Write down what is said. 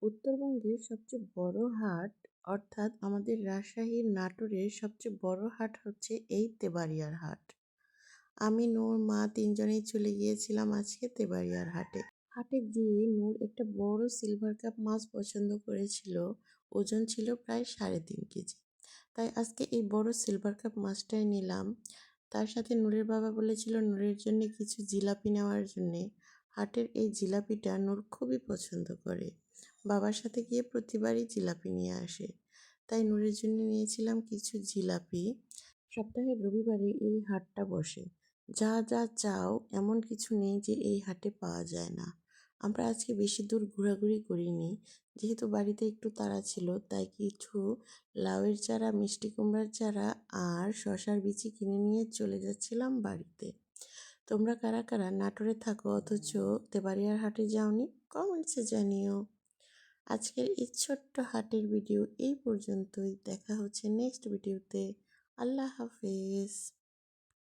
উত্তরবঙ্গের সবচেয়ে বড় হাট অর্থাৎ আমাদের রাজশাহীর নাটোরের সবচেয়ে বড় হাট হচ্ছে এই তেবাড়িয়ার হাট। আমি নূর মা তিনজনেই চলে গিয়েছিলাম আজকে তেবাড়িয়ার হাটে। হাটে গিয়ে নূর একটা বড় সিলভার কাপ মাছ পছন্দ করেছিল। ওজন ছিল প্রায় 3.5 কেজি। তাই আজকে এই বড় সিলভার কাপ মাছটাই নিলাম। তার সাথে নূরের বাবা বলেছিল নূরের জন্য কিছু জিলাপি নেওয়ার জন্যে। হাটের এই জিলাপিটা নূর খুবই পছন্দ করে। বাবার সাথে গিয়ে প্রতিবারই জিলাপি নিয়ে আসে। তাই নূরের জন্য নিয়েছিলাম কিছু জিলাপি। সপ্তাহের রবিবারে এই হাটটা বসে। যা যা চাও এমন কিছু নেই যে এই হাটে পাওয়া যায় না। আমরা আজকে বেশি দূর ঘোরাঘুরি করিনি, যেহেতু বাড়িতে একটু তাড়া ছিল। তাই কিছু লাউয়ের চারা, মিষ্টি কুমড়ার চারা আর শসার বিচি কিনে নিয়ে চলে যাচ্ছিলাম বাড়িতে। তোমরা কারা কারা নাটোরে থাকো অথচ তেবাড়িয়ার হাটে যাওনি, কমেন্টসে জানিও। আজকের এই ছোট্ট হাটের ভিডিও এই পর্যন্তই। দেখা হচ্ছে নেক্সট ভিডিওতে। আল্লাহ হাফেজ।